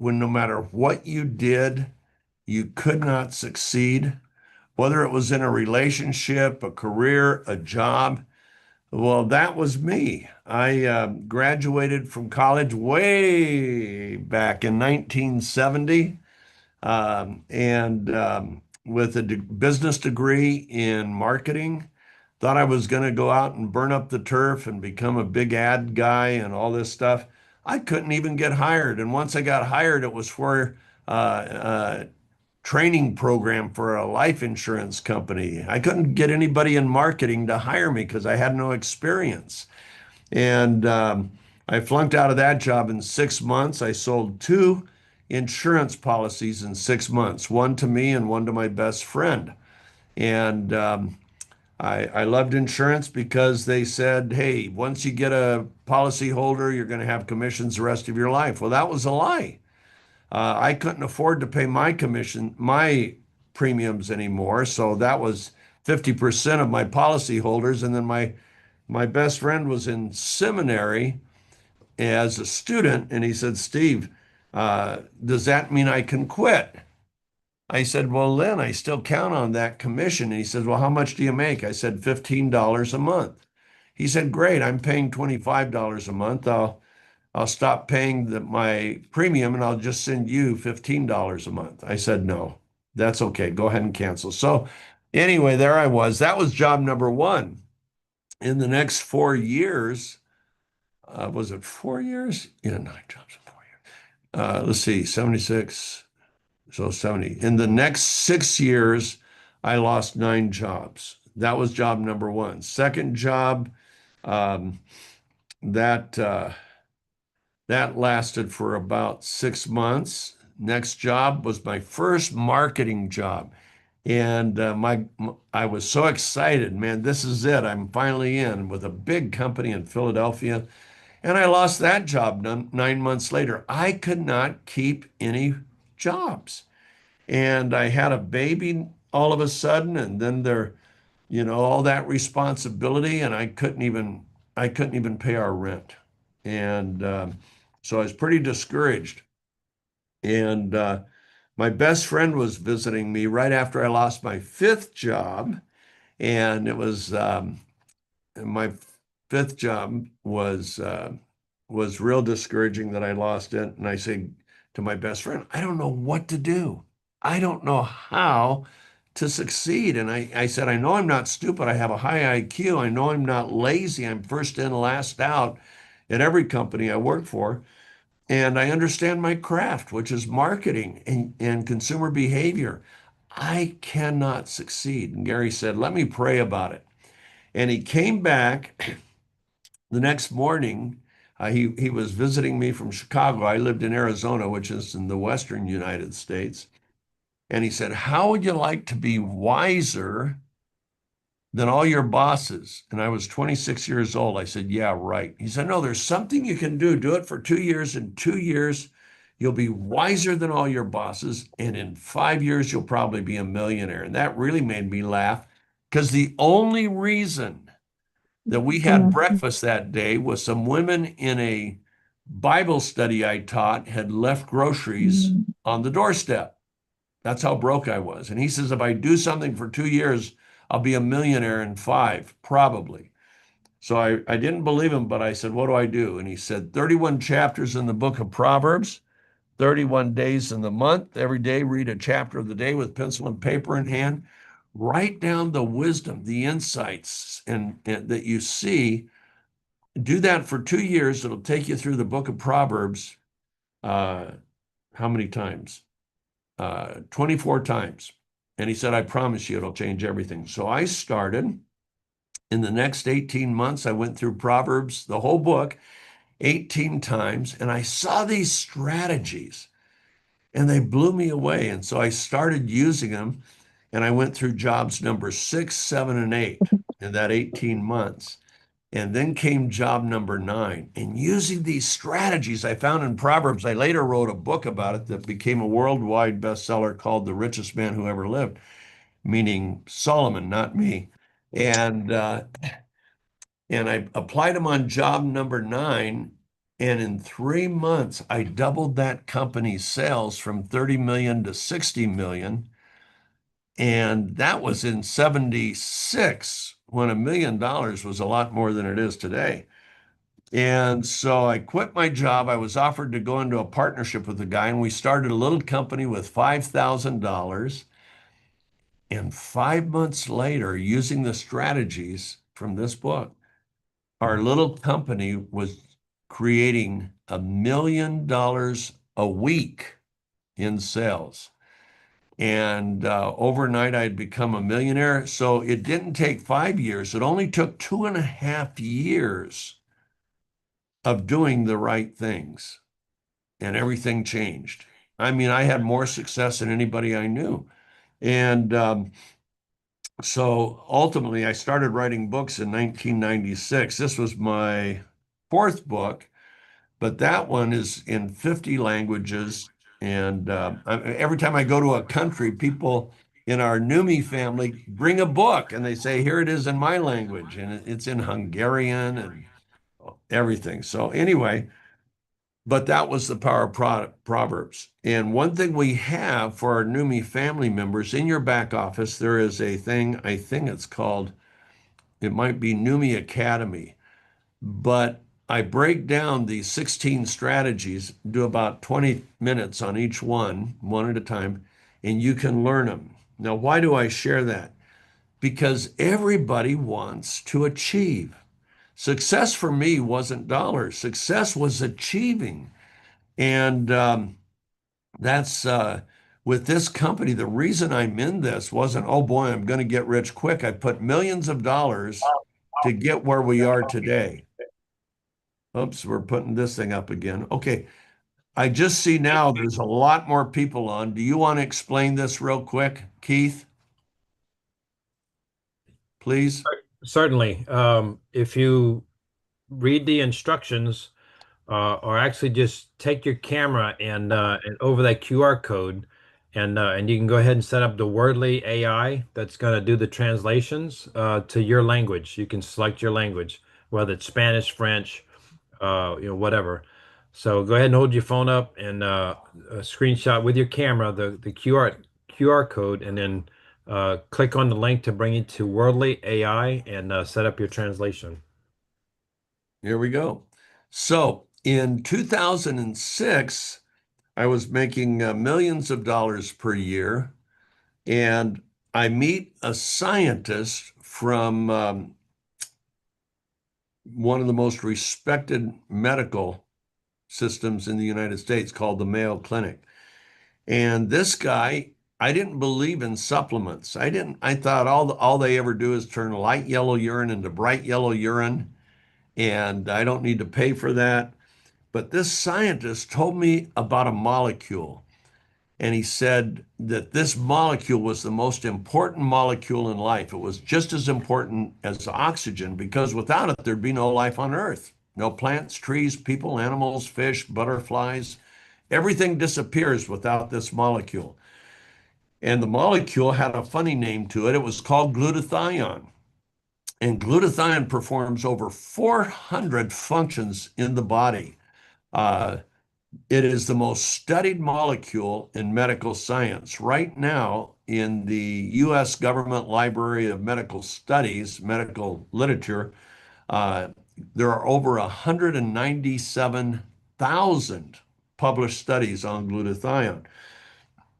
when no matter what you did, you could not succeed, whether it was in a relationship, a career, a job. Well, that was me. I graduated from college way back in 1970, and with a business degree in marketing. Thought I was going to go out and burn up the turf and become a big ad guy and all this stuff. I couldn't even get hired. And once I got hired, it was for a training program for a life insurance company. I couldn't get anybody in marketing to hire me because I had no experience. And I flunked out of that job in 6 months. I sold two insurance policies in 6 months, one to me and one to my best friend. And I loved insurance because they said, hey, once you get a policy holder, you're going to have commissions the rest of your life. Well, that was a lie. I couldn't afford to pay my premiums anymore. So that was 50% of my policy holders. And then my best friend was in seminary as a student, and he said, Steve, does that mean I can quit? I said, well, Lynn, I still count on that commission. And he said, well, how much do you make? I said, $15 a month. He said, great, I'm paying $25 a month. I'll stop paying my premium and I'll just send you $15 a month. I said, no, that's okay. Go ahead and cancel. So anyway, there I was. That was job number one. In the next 4 years, was it 4 years? Yeah, 9 jobs in 4 years. Let's see, 76. So 70. In the next 6 years, I lost 9 jobs. That was job number one. Second job, um, that that lasted for about 6 months. Next job was my first marketing job. And I was so excited, man, this is it. I'm finally in with a big company in Philadelphia. And I lost that job 9 months later. I could not keep any jobs. And I had a baby all of a sudden, and then all that responsibility, and I couldn't even pay our rent. And so I was pretty discouraged. And my best friend was visiting me right after I lost my fifth job, and it was my fifth job was real discouraging that I lost it. And I said to my best friend, I don't know what to do. I don't know how to succeed. And I said, I know I'm not stupid. I have a high IQ. I know I'm not lazy. I'm first in, last out at every company I work for. And I understand my craft, which is marketing and consumer behavior. I cannot succeed. And Gary said, let me pray about it. And he came back the next morning. He was visiting me from Chicago. I lived in Arizona, which is in the western United States. And he said, how would you like to be wiser than all your bosses? And I was 26 years old. I said, yeah, right. He said, no, there's something you can do. Do it for 2 years. In 2 years, you'll be wiser than all your bosses. And in 5 years, you'll probably be a millionaire. And that really made me laugh because the only reason that we had breakfast that day was some women in a Bible study I taught had left groceries on the doorstep. That's how broke I was. And he says, if I do something for 2 years, I'll be a millionaire in five, probably. So I didn't believe him, but I said, what do I do? And he said, 31 chapters in the book of Proverbs, 31 days in the month. Every day, read a chapter of the day with pencil and paper in hand. Write down the wisdom, the insights, and that you see. Do that for 2 years. It'll take you through the book of Proverbs. How many times? 24 times. And he said, I promise you it'll change everything. So I started. In the next 18 months, I went through Proverbs, the whole book, 18 times, and I saw these strategies and they blew me away. And so I started using them, and I went through jobs number 6, 7, and 8 in that 18 months. And then came job number 9. And using these strategies I found in Proverbs, I later wrote a book about it that became a worldwide bestseller called The Richest Man Who Ever Lived, meaning Solomon, not me. And I applied them on job number 9, And in 3 months, I doubled that company's sales from 30 million to 60 million. And that was in 76 when $1 million was a lot more than it is today. And so I quit my job. I was offered to go into a partnership with a guy, and we started a little company with $5,000. And 5 months later, using the strategies from this book, our little company was creating $1 million a week in sales. And overnight, I'd become a millionaire. So it didn't take 5 years. It only took 2.5 years of doing the right things, and everything changed. I mean, I had more success than anybody I knew. And so ultimately, I started writing books in 1996. This was my fourth book, but that one is in 50 languages. And every time I go to a country, people in our Numi family bring a book and they say, here it is in my language. And it's in Hungarian and everything. So, anyway, but that was the power of Proverbs. And one thing we have for our Numi family members in your back office, there is a thing, I think it's called, it might be Numi Academy, but I break down these 16 strategies, do about 20 minutes on each one at a time, and you can learn them. Now, why do I share that? Because everybody wants to achieve. Success for me wasn't dollars. Success was achieving. And that's with this company, the reason I'm in this wasn't, oh boy, I'm going to get rich quick. I put millions of dollars to get where we are today. Oops, we're putting this thing up again. Okay, I just see now there's a lot more people on. Do you want to explain this real quick, Keith? Please? Certainly. If you read the instructions, or actually just take your camera and over that QR code, and you can go ahead and set up the Wordly AI that's going to do the translations to your language. You can select your language, whether it's Spanish, French, whatever. So go ahead and hold your phone up and a screenshot with your camera the QR code, and then click on the link to bring it to Wordly AI and set up your translation. Here we go. So in 2006, I was making millions of dollars per year, and I meet a scientist from one of the most respected medical systems in the United States called the Mayo Clinic. And this guy, I didn't believe in supplements. I thought all they ever do is turn light yellow urine into bright yellow urine, and I don't need to pay for that. But this scientist told me about a molecule, and he said that this molecule was the most important molecule in life. It was just as important as oxygen, because without it, there'd be no life on Earth. No plants, trees, people, animals, fish, butterflies. Everything disappears without this molecule. And the molecule had a funny name to it. It was called glutathione. And glutathione performs over 400 functions in the body. Uh, it is the most studied molecule in medical science. Right now, in the US Government Library of Medical Studies, medical literature, uh, there are over 197,000 published studies on glutathione.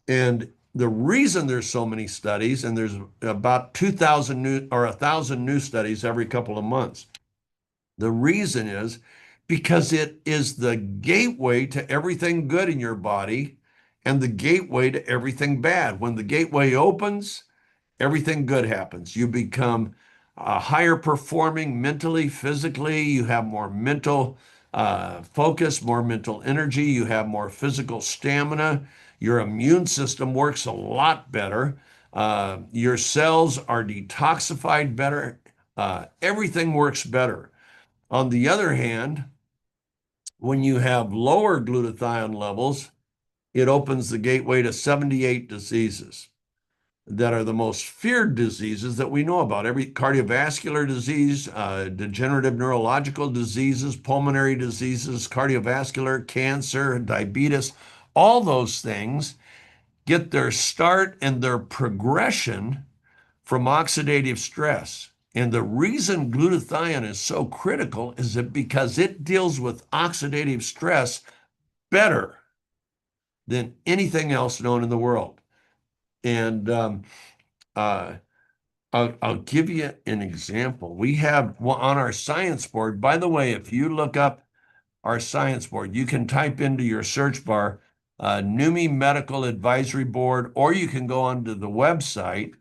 And the reason there's so many studies, and there's about 2,000 new or 1,000 new studies every couple of months, the reason is because it is the gateway to everything good in your body and the gateway to everything bad. When the gateway opens, everything good happens. You become higher performing mentally, physically. You have more mental focus, more mental energy. You have more physical stamina. Your immune system works a lot better. Your cells are detoxified better. Everything works better. On the other hand, when you have lower glutathione levels, it opens the gateway to 78 diseases. that are the most feared diseases that we know about. Every cardiovascular disease, degenerative neurological diseases, pulmonary diseases, cardiovascular, cancer, diabetes, all those things get their start and their progression from oxidative stress. And the reason glutathione is so critical is that because it deals with oxidative stress better than anything else known in the world. And uh, I'll give you an example. We have on our science board, by the way, if you look up our science board, you can type into your search bar NUMMI Medical Advisory Board, or you can go onto the website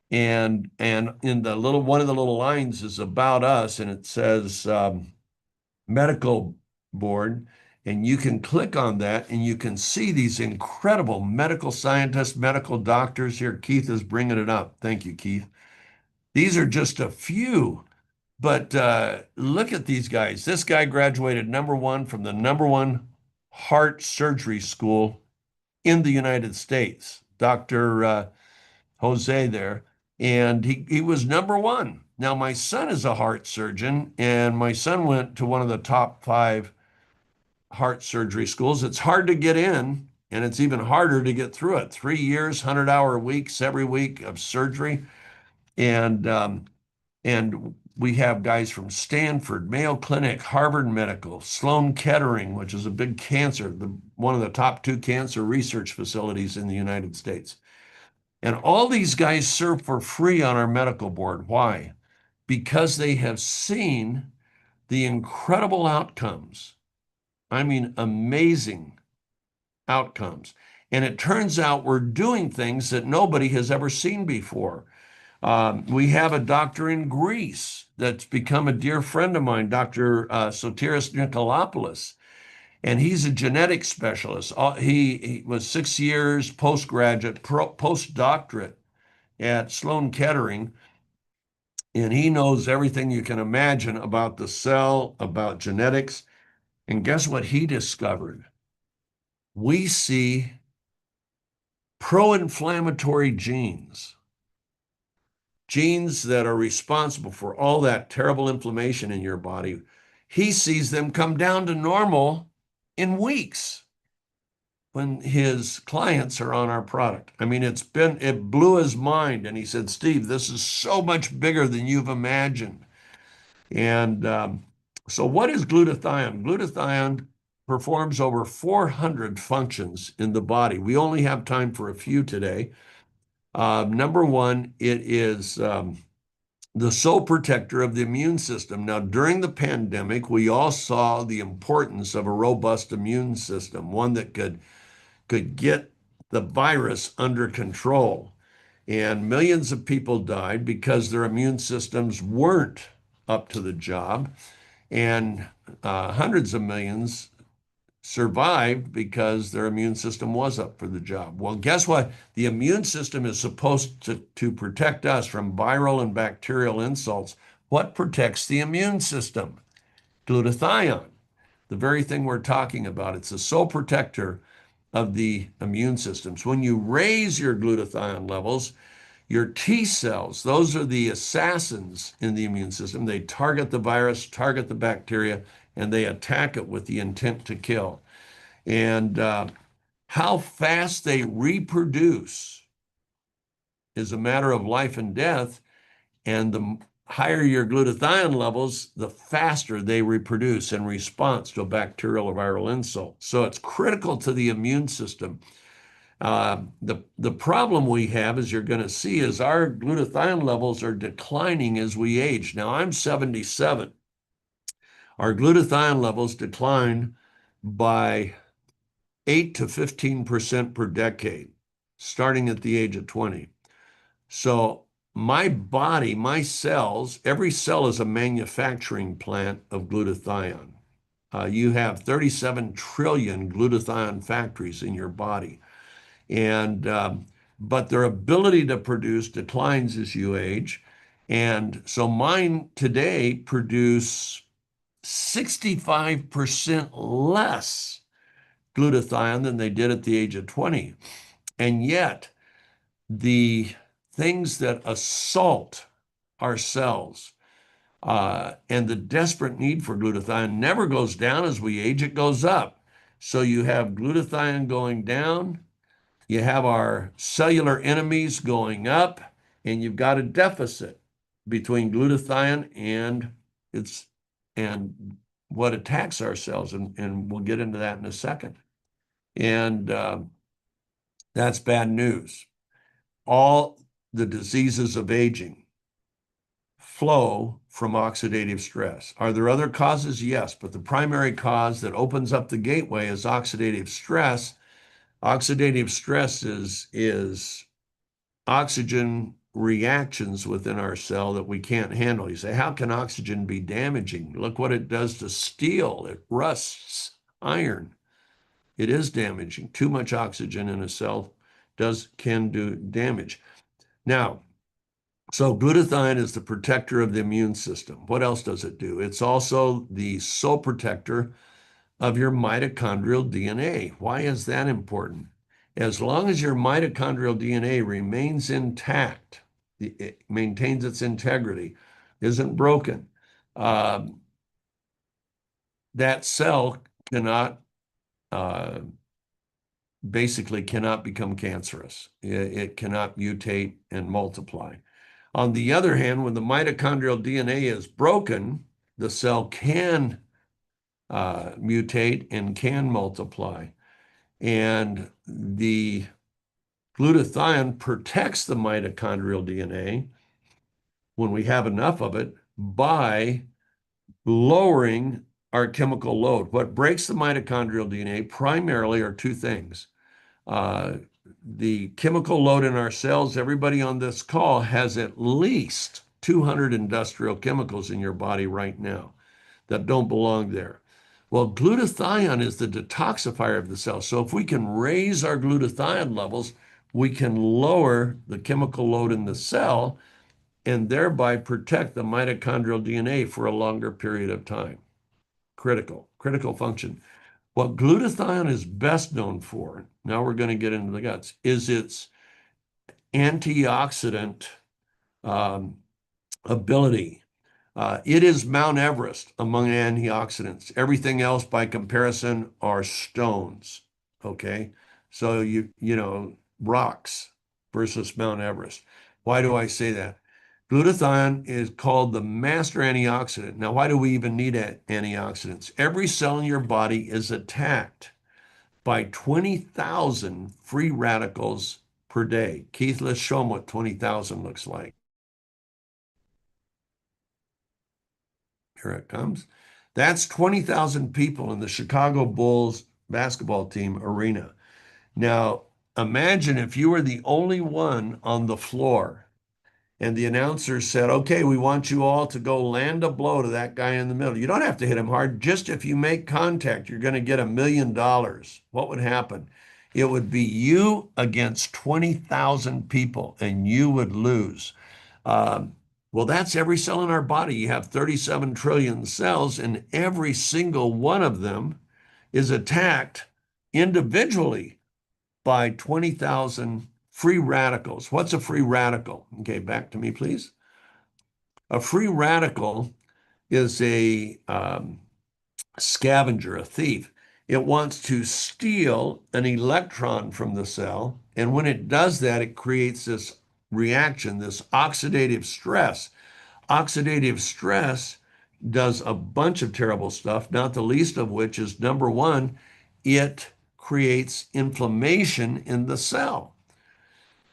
and in the little one of the little lines is about us, and it says medical board, and you can click on that and you can see these incredible medical scientists, medical doctors here. Keith is bringing it up. Thank you, Keith. These are just a few, but look at these guys. This guy graduated #1 from the #1 heart surgery school in the United States, Dr. Jose there, and he was #1. Now, my son is a heart surgeon, and my son went to one of the top 5 heart surgery schools. It's hard to get in, and it's even harder to get through it. 3 years, 100-hour weeks every week of surgery, and we have guys from Stanford, Mayo Clinic, Harvard Medical, Sloan Kettering, which is a big one of the top 2 cancer research facilities in the United States. And all these guys serve for free on our medical board. Why? Because they have seen the incredible outcomes. I mean, amazing outcomes. And it turns out we're doing things that nobody has ever seen before. We have a doctor in Greece that's become a dear friend of mine, Dr. Sotiris Nikolopoulos, and he's a genetics specialist. He was 6 years postgraduate, postdoctorate at Sloan Kettering, and he knows everything you can imagine about the cell, about genetics. And guess what he discovered? We see pro-inflammatory genes, genes that are responsible for all that terrible inflammation in your body. He sees them come down to normal in weeks when his clients are on our product. I mean, it blew his mind. And he said, Steve, this is so much bigger than you've imagined. And so what is glutathione? Glutathione performs over 400 functions in the body. We only have time for a few today. #1, it is the sole protector of the immune system. Now, during the pandemic, we all saw the importance of a robust immune system, one that could get the virus under control. And millions of people died because their immune systems weren't up to the job. And hundreds of millions survived because their immune system was up for the job. Well, guess what? The immune system is supposed to protect us from viral and bacterial insults. What protects the immune system? Glutathione, the very thing we're talking about. It's the sole protector of the immune systems. When you raise your glutathione levels, your T cells, those are the assassins in the immune system. They target the virus, target the bacteria, and they attack it with the intent to kill. And how fast they reproduce is a matter of life and death. And the higher your glutathione levels, the faster they reproduce in response to a bacterial or viral insult. So it's critical to the immune system. The problem we have, as you're going to see, is our glutathione levels are declining as we age. Now, I'm 77. Our glutathione levels decline by 8 to 15% per decade, starting at the age of 20. So my body, my cells, every cell is a manufacturing plant of glutathione. You have 37 trillion glutathione factories in your body. And but their ability to produce declines as you age. And so mine today produce 65% less glutathione than they did at the age of 20. And yet the things that assault our cells. And the desperate need for glutathione never goes down as we age, it goes up. So you have glutathione going down, you have our cellular enemies going up, and you've got a deficit between glutathione and its and what attacks our cells, and we'll get into that in a second. And that's bad news. All the diseases of aging flow from oxidative stress. Are there other causes? Yes, but the primary cause that opens up the gateway is oxidative stress. Oxidative stress is oxygen reactions within our cell that we can't handle. You say, how can oxygen be damaging? Look what it does to steel. It rusts iron. It is damaging. Too much oxygen in a cell can do damage. Now, so glutathione is the protector of the immune system. What else does it do? It's also the sole protector of your mitochondrial DNA. Why is that important? As long as your mitochondrial DNA remains intact, it maintains its integrity, isn't broken, that cell cannot basically cannot become cancerous. It cannot mutate and multiply. On the other hand, when the mitochondrial DNA is broken, the cell can mutate and can multiply. And the glutathione protects the mitochondrial DNA when we have enough of it by lowering our chemical load. What breaks the mitochondrial DNA primarily are two things. The chemical load in our cells, everybody on this call has at least 200 industrial chemicals in your body right now that don't belong there. Well, glutathione is the detoxifier of the cell. So if we can raise our glutathione levels, we can lower the chemical load in the cell and thereby protect the mitochondrial DNA for a longer period of time. Critical function. What glutathione is best known for, now we're going to get into the guts, is its antioxidant ability. It is Mount Everest among antioxidants. Everything else by comparison are stones. Okay. So rocks versus Mount Everest. Why do I say that? Glutathione is called the master antioxidant. Now, why do we even need antioxidants? Every cell in your body is attacked by 20,000 free radicals per day. Keith, let's show them what 20,000 looks like. Here it comes. That's 20,000 people in the Chicago Bulls basketball team arena. Now, imagine if you were the only one on the floor and the announcer said, okay, we want you all to go land a blow to that guy in the middle. You don't have to hit him hard. Just if you make contact, you're going to get $1 million. What would happen? It would be you against 20,000 people, and you would lose. Well, that's every cell in our body. You have 37 trillion cells, and every single one of them is attacked individually by 20,000 free radicals. What's a free radical? Okay, back to me, please. A free radical is a scavenger, a thief. It wants to steal an electron from the cell, and when it does that, it creates this reaction, this oxidative stress. Oxidative stress does a bunch of terrible stuff, not the least of which is number one, it creates inflammation in the cell.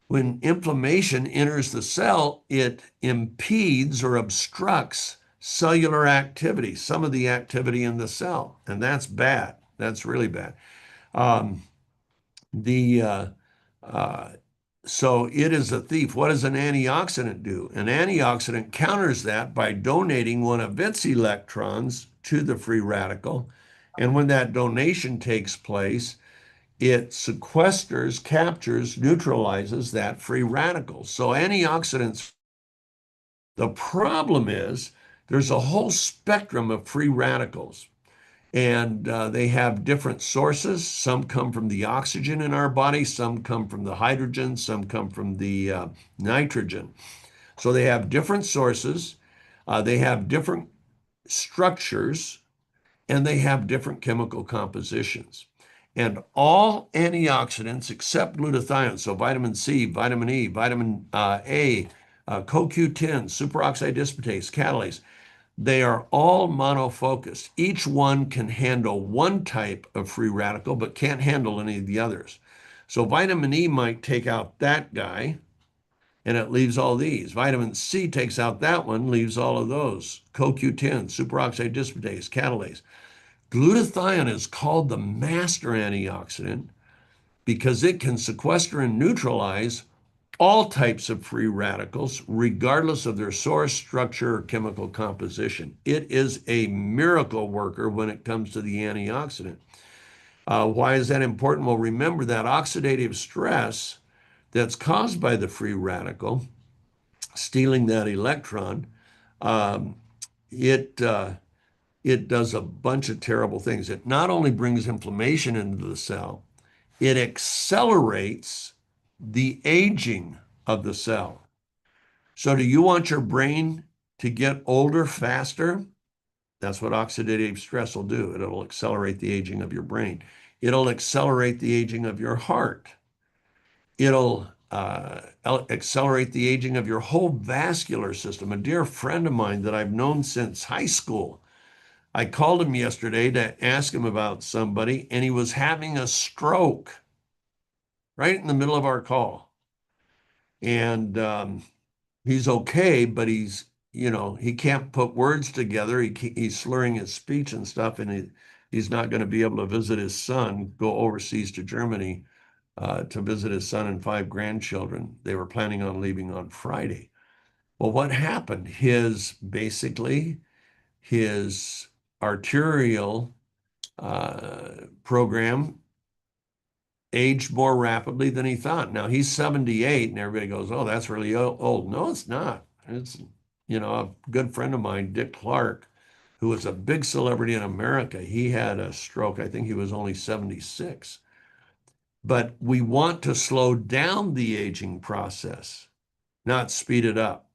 When inflammation enters the cell, it impedes or obstructs cellular activity, some of the activity in the cell, and that's bad. That's really bad. Um, the So it is a thief. What does an antioxidant do? An antioxidant counters that by donating one of its electrons to the free radical. And when that donation takes place, it sequesters, captures, neutralizes that free radical. So antioxidants, the problem is there's a whole spectrum of free radicals. And they have different sources. Some come from the oxygen in our body, some come from the hydrogen, some come from the nitrogen. So they have different sources, they have different structures, and they have different chemical compositions. And all antioxidants except glutathione, so vitamin C, vitamin E, vitamin A, CoQ10, superoxide dismutase, catalase, they are all monofocused. Each one can handle one type of free radical, but can't handle any of the others. So vitamin E might take out that guy, and it leaves all these. Vitamin C takes out that one, leaves all of those. CoQ10, superoxide dismutase, catalase. Glutathione is called the master antioxidant because it can sequester and neutralize all types of free radicals, regardless of their source, structure, or chemical composition. It is a miracle worker when it comes to the antioxidant. Why is that important? Well, remember that oxidative stress that's caused by the free radical, stealing that electron, um, it it does a bunch of terrible things. It not only brings inflammation into the cell, it accelerates the aging of the cell. So, do you want your brain to get older faster? That's what oxidative stress will do. It'll accelerate the aging of your brain. It'll accelerate the aging of your heart. It'll accelerate the aging of your whole vascular system. A dear friend of mine that I've known since high school, I called him yesterday to ask him about somebody, and he was having a stroke right in the middle of our call. And he's okay, but he can't put words together. He's slurring his speech and stuff, and he's not going to be able to visit his son, go overseas to Germany to visit his son and five grandchildren. They were planning on leaving on Friday. Well, what happened? His arterial program aged more rapidly than he thought. Now he's 78, and everybody goes, "Oh, that's really old." No, it's not. It's, a good friend of mine, Dick Clark, who was a big celebrity in America. He had a stroke. I think he was only 76. But we want to slow down the aging process, not speed it up.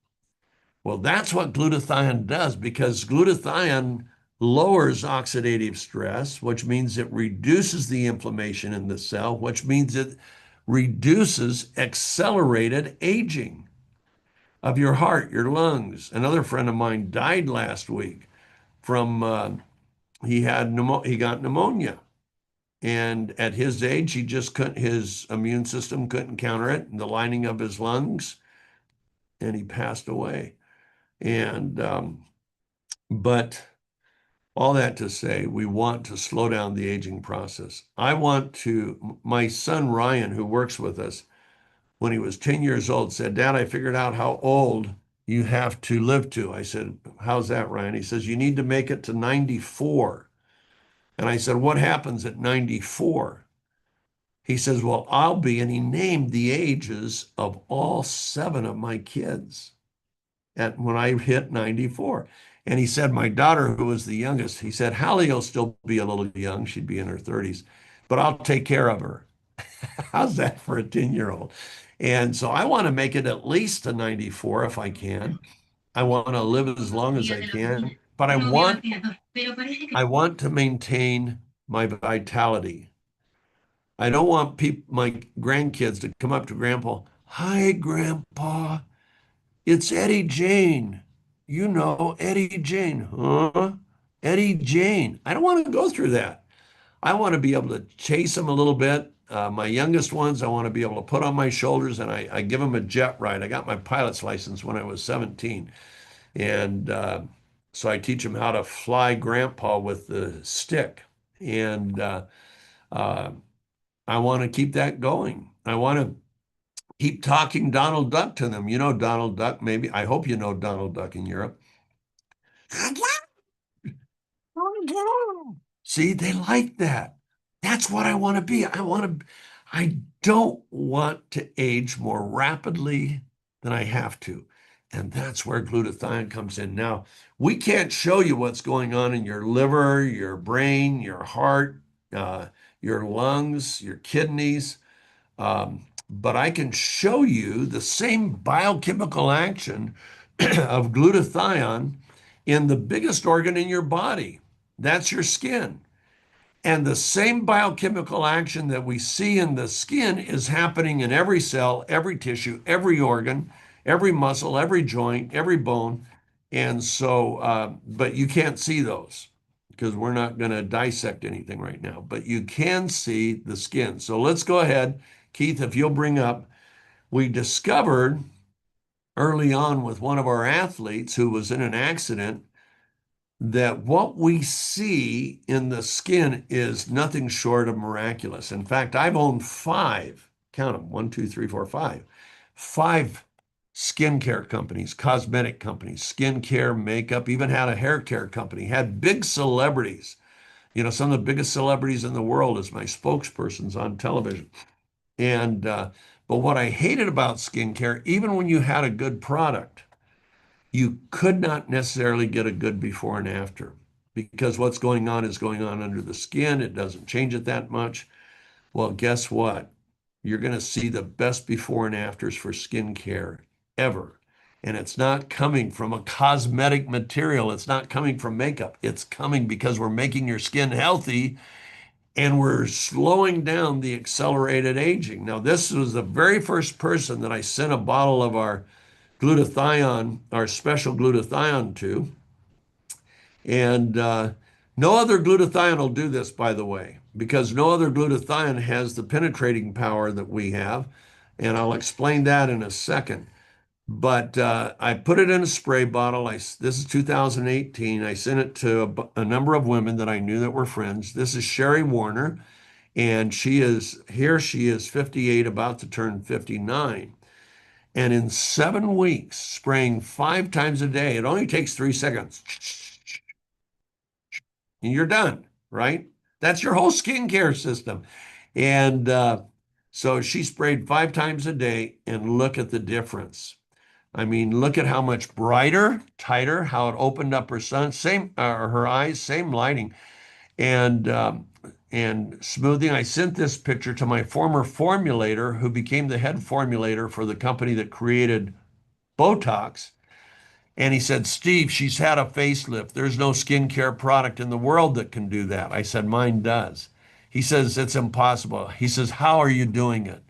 Well, that's what glutathione does because glutathione lowers oxidative stress, which means it reduces the inflammation in the cell, which means it reduces accelerated aging of your heart, your lungs. Another friend of mine died last week from he got pneumonia. And at his age, he just couldn't, his immune system couldn't counter it, and the lining of his lungs, and he passed away. And but all that to say, we want to slow down the aging process. My son Ryan, who works with us, when he was 10 years old, said, "Dad, I figured out how old you have to live to." I said, "How's that, Ryan?" He says, "You need to make it to 94." And I said, "What happens at 94?" He says, "Well, I'll be," and he named the ages of all seven of my kids when I hit 94. And he said, my daughter, who was the youngest, he said, Hallie will still be a little young. She'd be in her 30s, but I'll take care of her. How's that for a 10-year-old? And so I want to make it at least to 94 if I can. I want to live as long as I can, but I want to maintain my vitality. I don't want my grandkids to come up to Grandpa, "Hi, Grandpa. It's Eddie Jane. You know, Eddie Jane." Huh? Eddie Jane. I don't want to go through that. I want to be able to chase them a little bit. My youngest ones, I want to be able to put on my shoulders, and I give them a jet ride. I got my pilot's license when I was 17. And so I teach them how to fly grandpa with the stick. And uh, I want to keep that going. I want to keep talking Donald Duck to them. You know Donald Duck, maybe. I hope you know Donald Duck in Europe. See, they like that. That's what I want to be. I don't want to age more rapidly than I have to. And that's where glutathione comes in. Now, we can't show you what's going on in your liver, your brain, your heart, uh, your lungs, your kidneys, but I can show you the same biochemical action of glutathione in the biggest organ in your body. That's your skin. And the same biochemical action that we see in the skin is happening in every cell, every tissue, every organ, every muscle, every joint, every bone. And so, but you can't see those because we're not going to dissect anything right now, but you can see the skin. So let's go ahead. Keith, if you'll bring up, we discovered early on with one of our athletes who was in an accident that what we see in the skin is nothing short of miraculous. In fact, I've owned five, count them, one, two, three, four, five skincare companies, cosmetic companies, skincare, makeup, even had a hair care company, had big celebrities. You know, some of the biggest celebrities in the world as my spokespersons on television. And, but what I hated about skincare, even when you had a good product, you could not necessarily get a good before and after because what's going on is going on under the skin. It doesn't change it that much. Well, guess what? You're going to see the best before and afters for skincare ever. And it's not coming from a cosmetic material. It's not coming from makeup. It's coming because we're making your skin healthy and we're slowing down the accelerated aging. Now, this was the very first person that I sent a bottle of our glutathione, our special glutathione to. And no other glutathione will do this, by the way, because no other glutathione has the penetrating power that we have. And I'll explain that in a second. But I put it in a spray bottle. This is 2018. I sent it to a number of women that I knew that were friends. This is Sherry Warner, and she is 58, about to turn 59. And in 7 weeks, spraying 5 times a day, it only takes 3 seconds, and you're done, right? That's your whole skincare system. And so she sprayed 5 times a day, and look at the difference. I mean, look at how much brighter, tighter, how it opened up her sun, same her eyes, same lighting, and smoothing. I sent this picture to my former formulator, who became the head formulator for the company that created Botox. And he said, Steve, she's had a facelift. There's no skincare product in the world that can do that. I said, mine does. He says, it's impossible. He says, how are you doing it?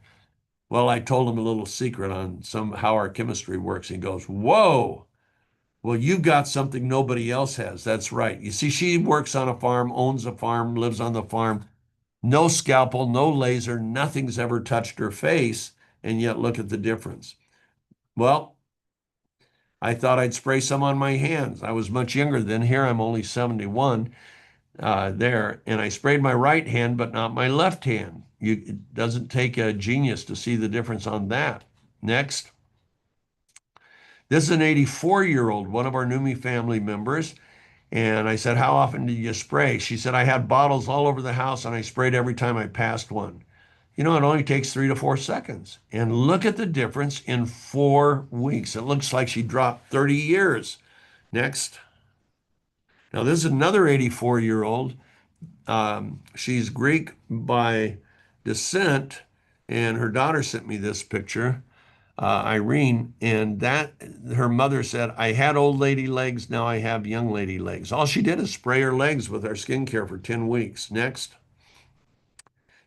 Well, I told him a little secret on how our chemistry works. He goes, whoa, well, you got something nobody else has. That's right. You see, she works on a farm, owns a farm, lives on the farm. No scalpel, no laser, nothing's ever touched her face. And yet look at the difference. Well, I thought I'd spray some on my hands. I was much younger then. Here I'm only 71 there. And I sprayed my right hand, but not my left hand. It doesn't take a genius to see the difference on that. Next. This is an 84-year-old, one of our Numi family members. And I said, how often do you spray? She said, I had bottles all over the house and I sprayed every time I passed one. You know, it only takes 3 to 4 seconds. And look at the difference in 4 weeks. It looks like she dropped 30 years. Next. Now, this is another 84-year-old. She's Greek by descent, and her daughter sent me this picture, Irene, and that her mother said, I had old lady legs, now I have young lady legs. All she did is spray her legs with our skincare for 10 weeks. Next.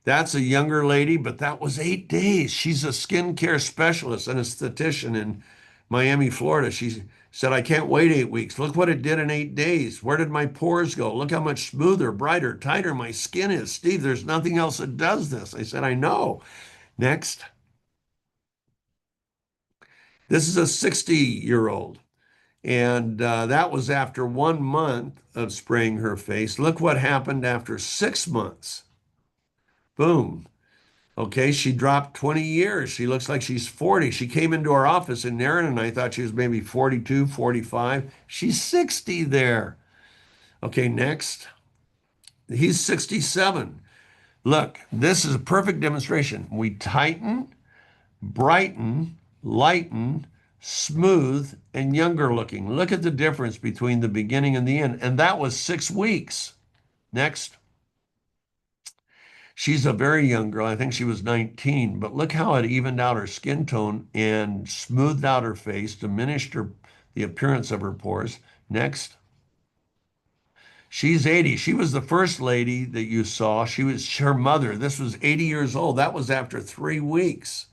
That's a younger lady, but that was 8 days. She's a skincare specialist and esthetician in Miami, Florida. She said, I can't wait 8 weeks. Look what it did in 8 days. Where did my pores go? Look how much smoother, brighter, tighter my skin is. Steve, there's nothing else that does this. I said, I know. Next. This is a 60-year-old. And that was after 1 month of spraying her face. Look what happened after 6 months. Boom. Okay, she dropped 20 years. She looks like she's 40. She came into our office, and Aaron and I thought she was maybe 42, 45. She's 60 there. Okay, next. He's 67. Look, this is a perfect demonstration. We tighten, brighten, lighten, smooth, and younger looking. Look at the difference between the beginning and the end. And that was 6 weeks. Next. She's a very young girl. I think she was 19, but look how it evened out her skin tone and smoothed out her face, diminished the appearance of her pores. Next. She's 80. She was the first lady that you saw. She was her mother. This was 80 years old. That was after 3 weeks.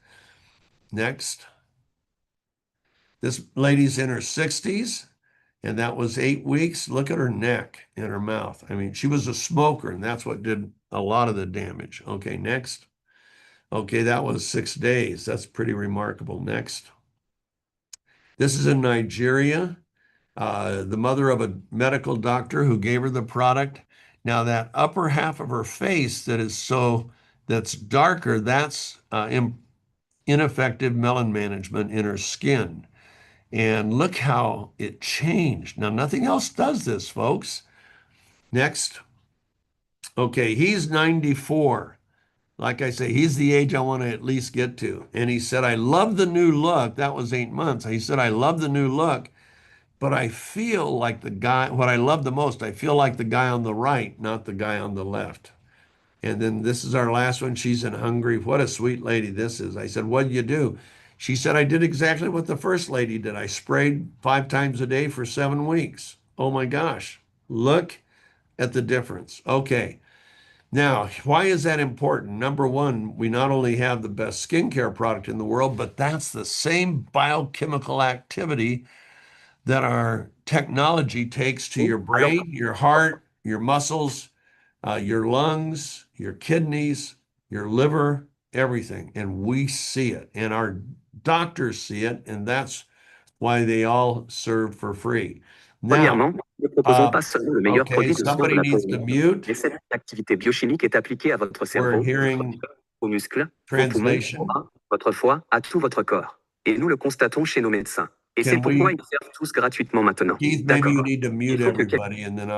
Next. This lady's in her 60s, and that was 8 weeks. Look at her neck and her mouth. I mean, she was a smoker, and that's what did a lot of the damage. Okay, next. Okay, that was 6 days. That's pretty remarkable. Next. This is in Nigeria. The mother of a medical doctor who gave her the product. Now, that upper half of her face that's darker, that's ineffective melon management in her skin. And look how it changed. Now, nothing else does this, folks. Next. Okay, he's 94. Like I say, he's the age I want to at least get to. And he said, I love the new look. That was 8 months. He said, I love the new look, but I feel like the guy, what I love the most, I feel like the guy on the right, not the guy on the left. And then this is our last one. She's in Hungary. What a sweet lady this is. I said, what did you do? She said, I did exactly what the first lady did. I sprayed 5 times a day for 7 weeks. Oh my gosh. Look at the difference. Okay. Now, why is that important? Number one, we not only have the best skincare product in the world, but that's the same biochemical activity that our technology takes to your Alors, brain, your heart, your muscles, your lungs, your kidneys, your liver, everything. And we see it, and our doctors see it, and that's why they all serve for free. Now, premièrement, nous ne proposons uh, pas seulement le meilleur okay, produit de soins de somebody la peau needs au to monde, mute. mais cette activité biochimique est appliquée à votre We're cerveau, votre hearing cœur, vos muscles, vos poumons, vos translation. reins, votre foie, à tout votre corps. Et nous le constatons chez nos médecins. Et c'est Can pourquoi we, ils servent tous gratuitement maintenant. Keith, maybe you D'accord. need to Il mute faut que everybody and then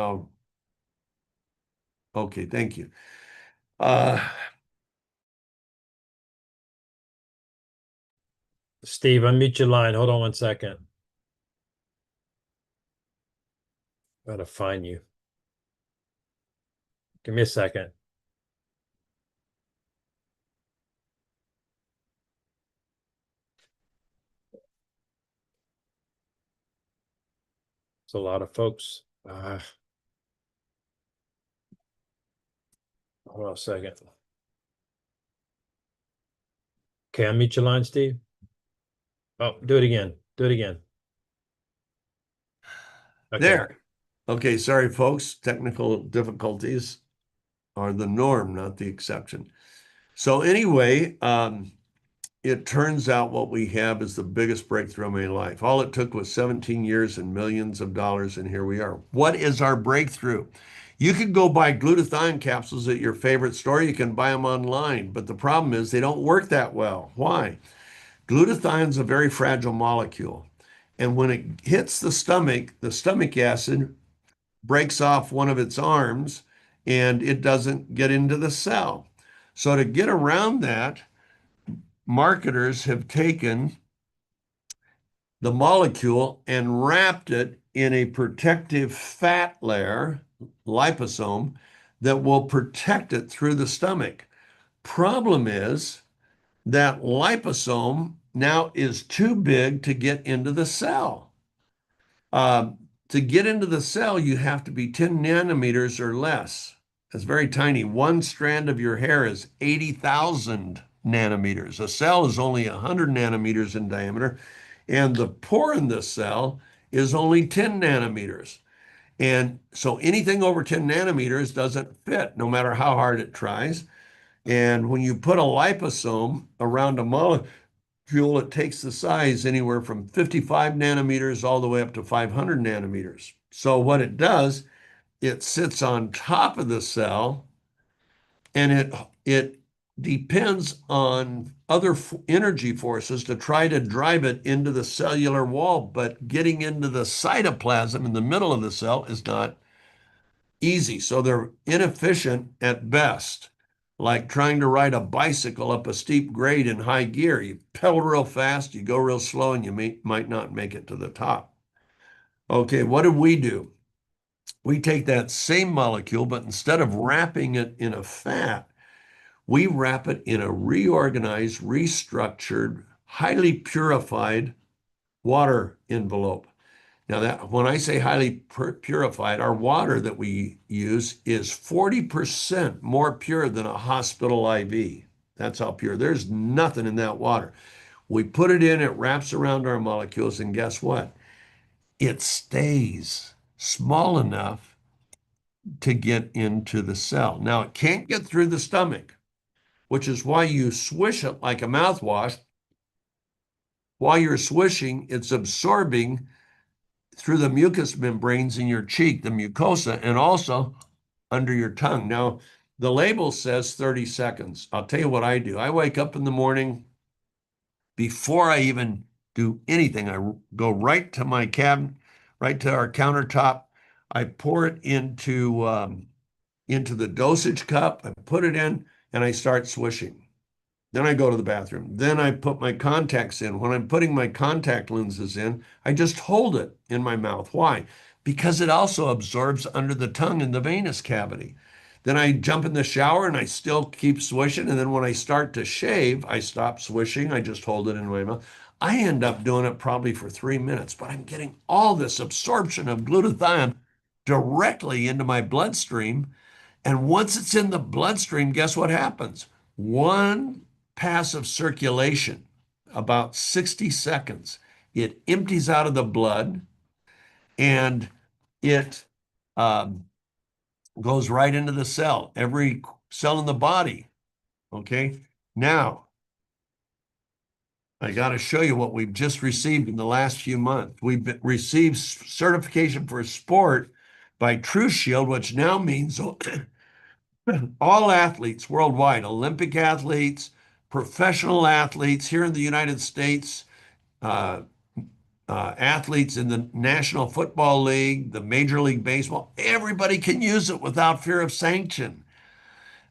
okay, thank you. Uh, Steve, unmute your line. Hold on 1 second. Gotta find you. Give me a second. It's a lot of folks. Hold on a second. Okay, unmute your line, Steve. Oh, do it again. Do it again. Okay. There. Okay, sorry, folks. Technical difficulties are the norm, not the exception. So anyway, it turns out what we have is the biggest breakthrough of my life. All it took was 17 years and millions of dollars, and here we are. What is our breakthrough? You can go buy glutathione capsules at your favorite store. You can buy them online, but the problem is they don't work that well. Why? Glutathione is a very fragile molecule. And when it hits the stomach acid breaks off one of its arms and it doesn't get into the cell. So to get around that, marketers have taken the molecule and wrapped it in a protective fat layer, liposome, that will protect it through the stomach. Problem is that liposome now is too big to get into the cell. To get into the cell, you have to be 10 nanometers or less. That's very tiny. One strand of your hair is 80,000 nanometers. A cell is only 100 nanometers in diameter, and the pore in the cell is only 10 nanometers. And so anything over 10 nanometers doesn't fit, no matter how hard it tries. And when you put a liposome around a molecule, it takes the size anywhere from 55 nanometers all the way up to 500 nanometers. So what it does, it sits on top of the cell, and it depends on other energy forces to try to drive it into the cellular wall, but getting into the cytoplasm in the middle of the cell is not easy. So they're inefficient at best. like trying to ride a bicycle up a steep grade in high gear. You pedal real fast, you go real slow, and you might not make it to the top. Okay, what do? We take that same molecule, but instead of wrapping it in a fat, we wrap it in a reorganized, restructured, highly purified water envelope. Now that when I say highly purified, our water that we use is 40% more pure than a hospital IV. That's how pure. There's nothing in that water. We put it in, it wraps around our molecules, and guess what? It stays small enough to get into the cell. Now, it can't get through the stomach, which is why you swish it like a mouthwash. While you're swishing, it's absorbing through the mucous membranes in your cheek, the mucosa, and also under your tongue. Now, the label says 30 seconds. I'll tell you what I do. I wake up in the morning. Before I even do anything, I go right to my cabinet, right to our countertop. I pour it into the dosage cup. I put it in, and I start swishing. Then I go to the bathroom. Then I put my contacts in. When I'm putting my contact lenses in, I just hold it in my mouth. Why? Because it also absorbs under the tongue in the venous cavity. Then I jump in the shower and I still keep swishing. And then when I start to shave, I stop swishing. I just hold it in my mouth. I end up doing it probably for 3 minutes, but I'm getting all this absorption of glutathione directly into my bloodstream. And once it's in the bloodstream, guess what happens? One pass of circulation, about 60 seconds, it empties out of the blood and it um, goes right into the cell, every cell in the body. Okay. Now, I got to show you what we've just received in the last few months. We've received certification for sport by True Shield, which now means all athletes worldwide, Olympic athletes, professional athletes here in the United States, uh, athletes in the National Football League, the Major League Baseball, everybody can use it without fear of sanction.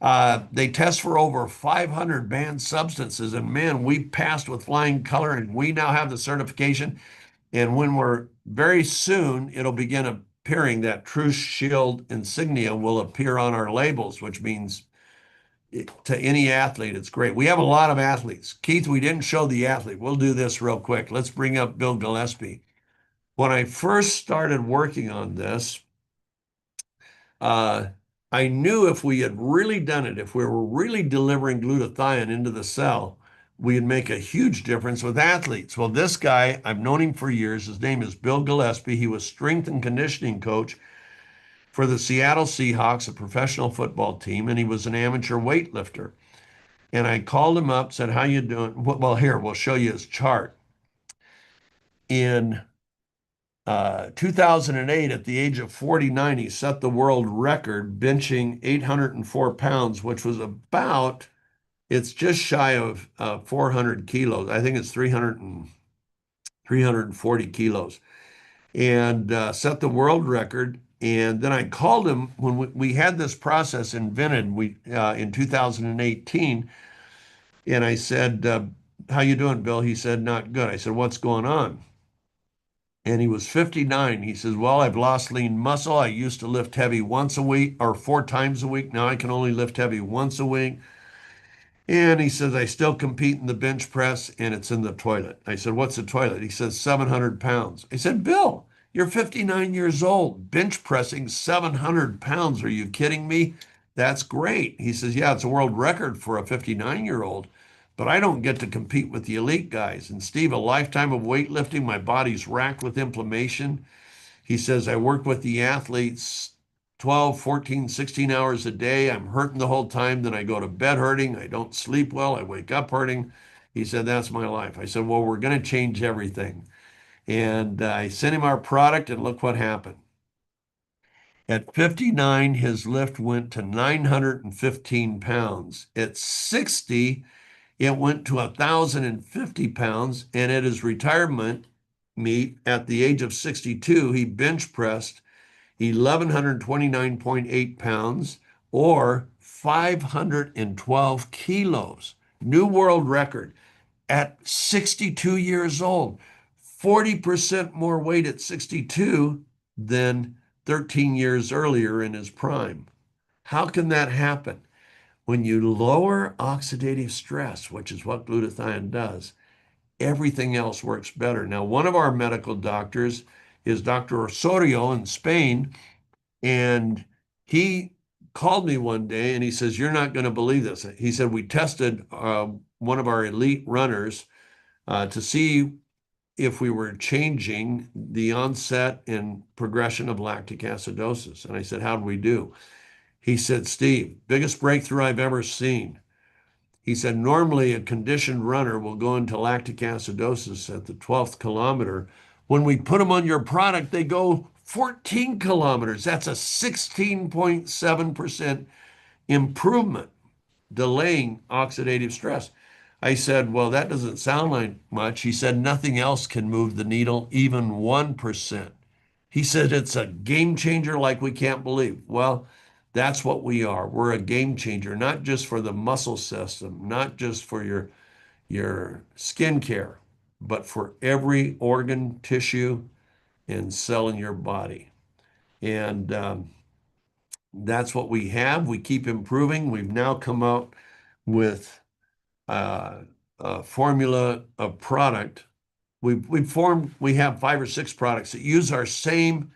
They test for over 500 banned substances, and man, we passed with flying color, and we now have the certification. And when we're very soon, it'll begin appearing that True Shield insignia will appear on our labels, which means to any athlete, it's great. We have a lot of athletes. Keith, we didn't show the athlete. We'll do this real quick. Let's bring up Bill Gillespie. When I first started working on this, I knew if we had really done it, if we were really delivering glutathione into the cell, we'd make a huge difference with athletes. Well, this guy, I've known him for years. His name is Bill Gillespie. He was strength and conditioning coach for the Seattle Seahawks, a professional football team, and he was an amateur weightlifter. And I called him up, said, "How you doing?" Well, here, we'll show you his chart. In 2008, at the age of 49, he set the world record benching 804 pounds, which was about, it's just shy of 400 kilos. I think it's 340 kilos. And set the world record. And then I called him when we had this process invented in 2018. And I said, "How you doing, Bill?" He said, "Not good." I said, "What's going on?" And he was 59. He says, "Well, I've lost lean muscle. I used to lift heavy once a week or 4 times a week. Now I can only lift heavy once a week." And he says, "I still compete in the bench press and it's in the toilet." I said, "What's the toilet?" He says, 700 pounds. I said, "Bill, you're 59 years old, bench pressing 700 pounds. Are you kidding me? That's great." He says, "Yeah, it's a world record for a 59-year-old, but I don't get to compete with the elite guys. And Steve, a lifetime of weightlifting, my body's racked with inflammation." He says, "I work with the athletes 12, 14, 16 hours a day. I'm hurting the whole time. Then I go to bed hurting. I don't sleep well. I wake up hurting." He said, "That's my life." I said, "Well, we're going to change everything." And I sent him our product, and look what happened. At 59, his lift went to 915 pounds. At 60, it went to 1,050 pounds. And at his retirement meet at the age of 62, he bench pressed 1,129.8 pounds, or 512 kilos. New world record at 62 years old. 40% more weight at 62 than 13 years earlier in his prime. How can that happen? When you lower oxidative stress, which is what glutathione does, everything else works better. Now, one of our medical doctors is Dr. Osorio in Spain, and he called me one day and he says, "You're not going to believe this." He said, "We tested one of our elite runners to see if we were changing the onset and progression of lactic acidosis." And I said, "How did we do?" He said, "Steve, biggest breakthrough I've ever seen." He said, "Normally a conditioned runner will go into lactic acidosis at the 12th kilometer. When we put them on your product, they go 14 kilometers. That's a 16.7% improvement, delaying oxidative stress." I said, "Well, that doesn't sound like much." He said, "Nothing else can move the needle, even 1%. He said, "It's a game changer like we can't believe." Well, that's what we are. We're a game changer, not just for the muscle system, not just for your skin care, but for every organ, tissue, and cell in your body. And that's what we have. We keep improving. We've now come out with a formula of product. We have 5 or 6 products that use our same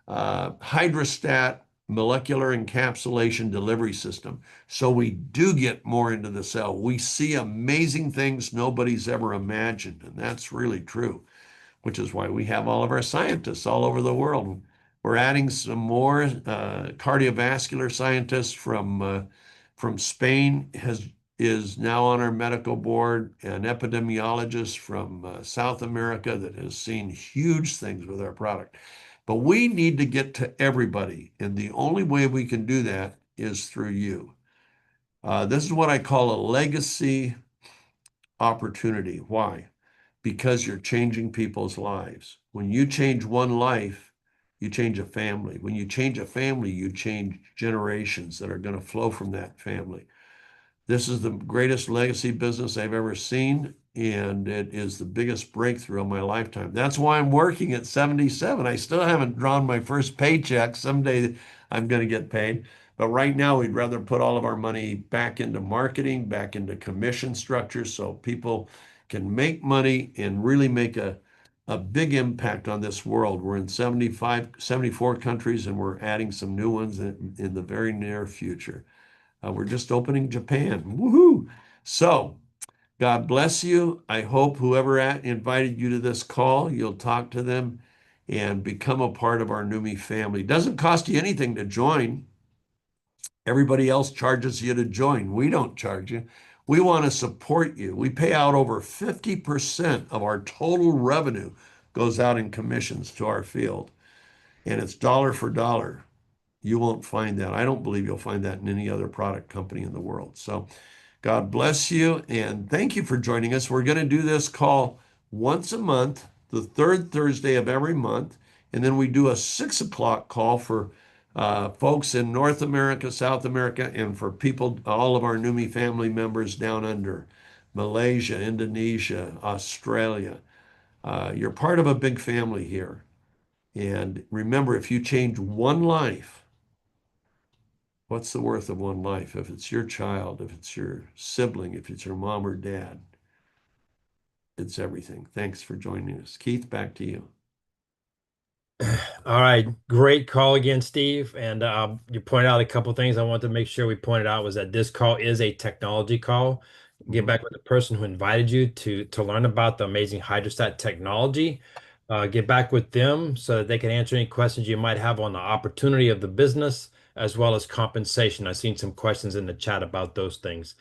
HydraStat molecular encapsulation delivery system. So we do get more into the cell. We see amazing things nobody's ever imagined, and that's really true, which is why we have all of our scientists all over the world. We're adding some more cardiovascular scientists from Spain is now on our medical board, an epidemiologist from South America that has seen huge things with our product. But we need to get to everybody, and the only way we can do that is through you. This is what I call a legacy opportunity. Why? Because you're changing people's lives. When you change one life, you change a family. When you change a family, you change generations that are going to flow from that family. This is the greatest legacy business I've ever seen, and it is the biggest breakthrough of my lifetime. That's why I'm working at 77. I still haven't drawn my first paycheck. Someday I'm going to get paid. But right now, we'd rather put all of our money back into marketing, back into commission structures so people can make money and really make a big impact on this world. We're in 74 countries, and we're adding some new ones in the very near future. We're just opening Japan. Woohoo! So, God bless you. I hope whoever invited you to this call, you'll talk to them and become a part of our Numi family. It doesn't cost you anything to join. Everybody else charges you to join. We don't charge you. We want to support you. We pay out over 50% of our total revenue goes out in commissions to our field, and it's dollar for dollar. You won't find that. I don't believe you'll find that in any other product company in the world. So God bless you, and thank you for joining us. We're going to do this call once a month, the third Thursday of every month, and then we do a 6 o'clock call for folks in North America, South America, and for people, all of our Numi family members down under Malaysia, Indonesia, Australia. You're part of a big family here. And remember, if you change one life, what's the worth of one life? If it's your child, if it's your sibling, if it's your mom or dad, it's everything. Thanks for joining us. Keith, back to you. All right, great call again, Steve. And you pointed out a couple things I want to make sure we pointed out was that this call is a technology call. Get back with the person who invited you to learn about the amazing HydraStat technology. Get back with them so that they can answer any questions you might have on the opportunity of the business as well as compensation. I've seen some questions in the chat about those things.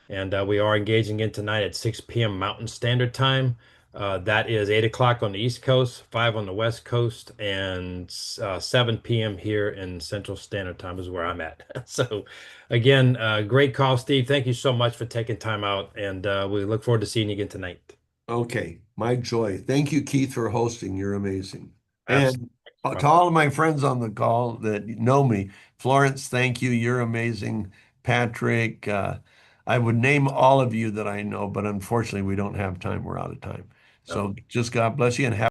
And we are engaging in tonight at 6 p.m. Mountain Standard Time. That is 8 o'clock on the East Coast, 5 on the West Coast, and 7 p.m. here in Central Standard Time is where I'm at. So, again, great call, Steve. Thank you so much for taking time out, and we look forward to seeing you again tonight. Okay, my joy. Thank you, Keith, for hosting. You're amazing. Absolutely. And To all of my friends on the call that know me, Florence, thank you. You're amazing. Patrick, I would name all of you that I know, but unfortunately, we don't have time. We're out of time. So just God bless you and have